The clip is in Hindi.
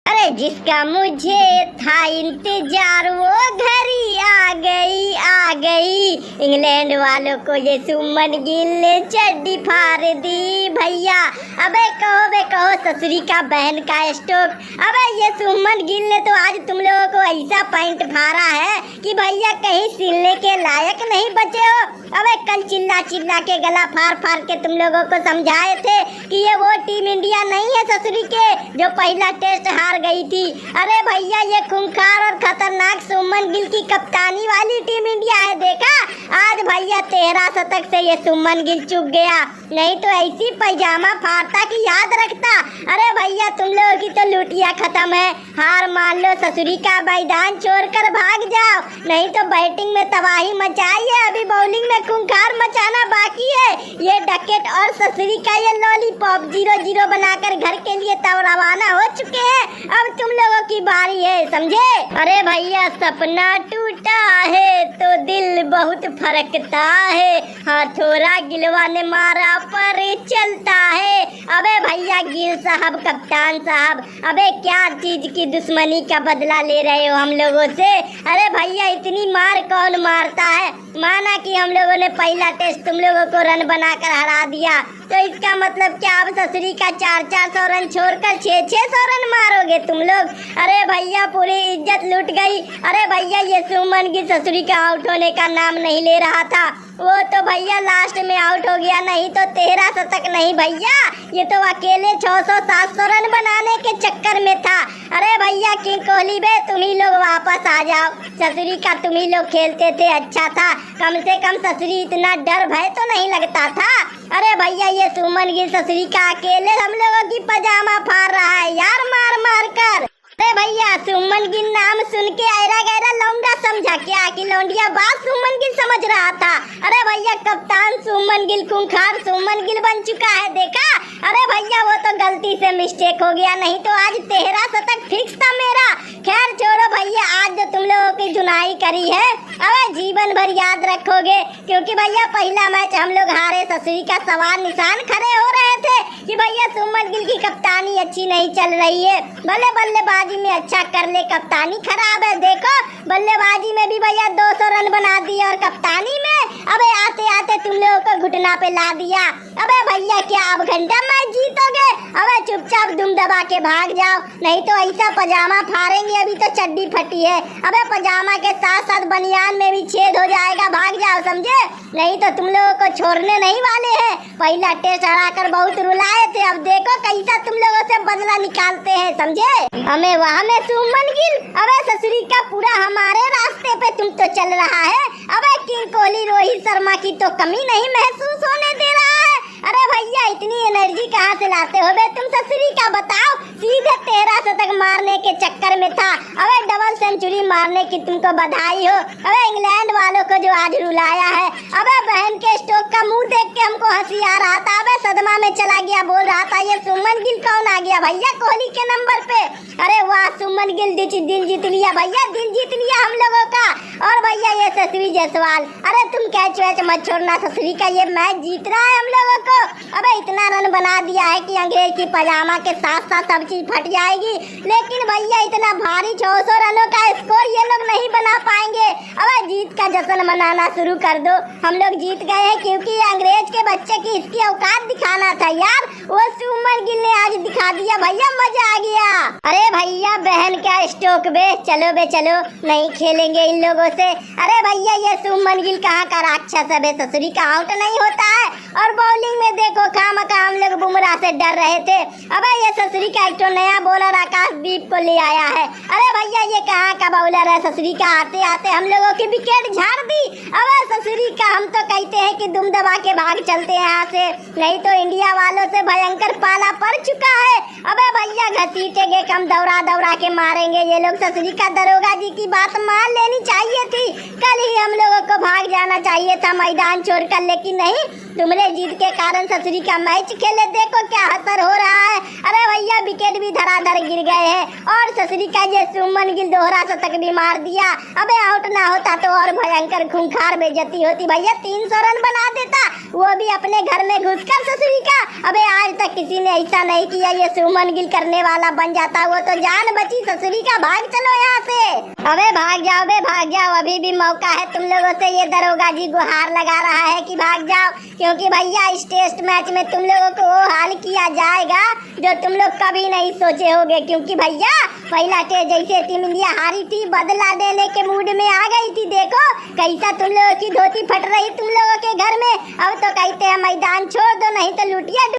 अरे जिसका मुझे था इंतजार वो घड़ी आ गई। इंग्लैंड वालों को ये सुमन गिल ने चड्डी फाड़ दी भैया। अबे कहो ससुरी का बहन का स्टोक। अबे ये सुमन गिल ने तो आज तुम लोगों को ऐसा पैंट फाड़ा है कि भैया कहीं सिलने के लायक नहीं बचे हो। अबे कल चिल्ला चिल्ला के गला फाड़ के तुम लोगों को समझाए थे कि ये वो टीम इंडिया नहीं है ससुरी के जो पहला टेस्ट हार गई थी। अरे भैया ये खूंखार और खतरनाक सुमन गिल की कप्तानी वाली टीम इंडिया है। देखा आज भैया 13 शतक से ये सुमन गिल चुक गया, नहीं तो ऐसी पैजामा फाड़ता कि याद रखता। अरे भैया तुम लोगों की तो लुटिया खत्म है। हार मान लो, ससुरी का मैदान छोड़कर भाग जाओ, नहीं तो बैटिंग में तबाही मचाई है, अभी बॉलिंग में खूंखार मचाना बाकी है। ये डकेट और ससुरी का ये लॉलीपॉप 0-0 बनाकर घर के लिए तब रवाना हो चुके हैं। अब तुम लोगों की बारी है, समझे। अरे भैया सपना टूटा है तो दिल बहुत फरकता है, हथौड़ा गिलवा ने मारा पर चलता है। अबे भैया गिल साहब, कप्तान साहब, अबे क्या चीज की दुश्मनी का बदला ले रहे हो हम लोगों से। अरे भैया इतनी मार कौन मारता है। माना कि हम लोगों ने पहला टेस्ट तुम लोगों को रन बनाकर हरा दिया, तो इसका मतलब क्या अब ससुरी का 400 रन छोड़कर 600 रन मारोगे तुम लोग। अरे भैया पूरी इज्जत लूट गई। अरे भैया ये सुमन की ससुरी का आउट होने का नाम नहीं ले रहा था, वो तो भैया लास्ट में आउट हो गया, नहीं तो 13 शतक नहीं भैया, ये तो अकेले 600-700 रन बनाने के चक्कर में था। अरे भैया किंग कोहली बे तुम ही लोग वापस आ जाओ, ससुरी का तुम ही लोग खेलते थे अच्छा था, कम से कम ससुरी इतना डर भय तो नहीं लगता था। अरे भैया ये सुमन गिल ससुरी का अकेले हम लोगों की पजामा फाड़ रहा है यार, मार कर। अरे भैया सुमन गिल नाम सुन के ऐरा गैरा लौंडा समझा क्या कि लौंडिया बात सुमन गिल समझ रहा था। अरे भैया कप्तान सुमन गिल खूंखार सुमन गिल बन चुका है, देखा। अरे भैया वो तो गलती से मिस्टेक हो गया, नहीं तो आज 13 शतक फिक्स था मेरा। खैर छोड़ो भैया, आज जो तुम लोगों की जुनाई करी है अबे जीवन भर याद रखोगे, क्योंकि भैया पहला मैच हम लोग हारे, ससुरी का सवाल निशान खड़े हो रहे थे कि भैया सुमन गिल की कप्तानी अच्छी नहीं चल रही है। भले बल्लेबाजी में अच्छा कर ले, कप्तानी खराब है। देखो बल्लेबाजी में भी भैया 200 रन बना दिए और कप्तानी में अबे आते आते तुम लोगों को घुटना पे ला दिया। अबे भैया क्या अब घंटा मैच जीतोगे? अबे चुपचाप दुम दबा के भाग जाओ, नहीं तो ऐसा पजामा फाड़ेंगे, अभी तो चड्डी फटी है। अबे पजामा के साथ साथ बनियान में भी छेद हो जाएगा, भाग जाओ समझे, नहीं तो तुम लोगों को छोड़ने नहीं वाले हैं। पहला टेस्ट हराकर बहुत रुलाए थे, अब देखो कैसा तुम लोगों से बदला निकालते हैं, समझे। हमें वहाँ में सुमन गिल, अबे ससुरी का पूरा हमारे रास्ते पे तुम तो चल रहा है। अबे किंग कोहली रोहित शर्मा की तो कमी नहीं महसूस होने दे रहा है। अरे भैया इतनी एनर्जी कहाँ से लाते हो बे तुम ससुरी का, बताओ। सीधे 13 शतक मारने के चक्कर में था। अबे डबल सेंचुरी मारने की तुमको बधाई हो। अबे इंग्लैंड वालों को जो आज रुलाया है, अबे बहन के स्टोक का मुंह देख के हमको हंसी आ रहा था। अबे सदमा में चला गया, बोल रहा था ये सुमन गिल कौन आ गया भैया कोहली के नंबर पे। अरे वाह सुमन गिल दिल जीत लिया भैया, दिल जीत लिया हम लोगों का। और भैया ये ससुरी जायसवाल, अरे तुम कैच वैच मत छोड़ना, ससुरी का ये मैच जीत रहा है हम लोगों को। अबे इतना रन बना दिया है कि अंग्रेज की पजामा के साथ साथ सब चीज फट जाएगी, लेकिन भैया इतना भारी 600 रनों का स्कोर ये लोग नहीं बना पाएंगे। अबे जीत का जश्न मनाना शुरू कर दो, हम लोग जीत गए हैं, क्योंकि अंग्रेज के बच्चे की इसकी औकात दिखाना था यार, वो सुमन गिल ने आज दिखा दिया भैया, मजा आ गया। अरे भैया बहन क्या स्टोक बे, चलो बे चलो, नहीं खेलेंगे इन लोगों से। अरे भैया ये सुमन गिल कहाँ का राक्षस है बे, ससुरी का आउट नहीं होता है। और बॉलिंग में देखो खामखा हम लोग बुमराह से डर रहे थे। अबे ये ससुरी का एक तो नया बॉलर आकाशदीप को ले आया है। अरे भैया ये कहाँ का बॉलर है, ससुरी का आते आते हम लोगों की विकेट झाड़ दी। अबे ससुरी का हम तो कहते हैं कि दुम दबा के भाग चलते हैं यहाँ से, नहीं तो इंडिया वालों से भयंकर पाला पड़ चुका है। अबे भैया घसीटेंगे कम, दौड़ा के मारेंगे ये लोग। ससुरी का दरोगा जी की बात मान लेनी चाहिए थी, कल ही हम लोगों को भाग जाना चाहिए था मैदान छोड़कर, लेकिन नहीं, तुमने जीत के कारण ससुरी का मैच खेले, देखो क्या असर हो रहा है। अरे भैया विकेट भी धड़ाधड़ गिर गए हैं और ससुरी का ये सुमन गिल दोहरा शतक भी मार दिया। अबे आउट ना होता तो और भयंकर खूंखार बेइज्जती होती भैया, 300 रन बना देता, वो भी अपने घर में घुसकर ससुरी का। अबे आज तक किसी ने ऐसा नहीं किया, ये सुमन गिल करने वाला बन जाता, वो तो जान बची ससुरी का। भाग चलो यहाँ से, अबे भाग जाओ बे भाग जाओ, अभी भी मौका है तुम लोगों से। ये दरोगा जी गुहार लगा रहा है कि भाग जाओ, क्योंकि भैया इस टेस्ट मैच में तुम लोगों को वो हाल किया जाएगा जो तुम लोग कभी नहीं सोचे होगे। क्योंकि भैया पहला टेस्ट जैसे टीम इंडिया हारी थी, बदला देने के मूड में आ गई थी, देखो कैसा तुम लोगों की धोती फट रही तुम लोगों के घर में। अब तो कहते हैं मैदान छोड़ दो नहीं तो लुटिया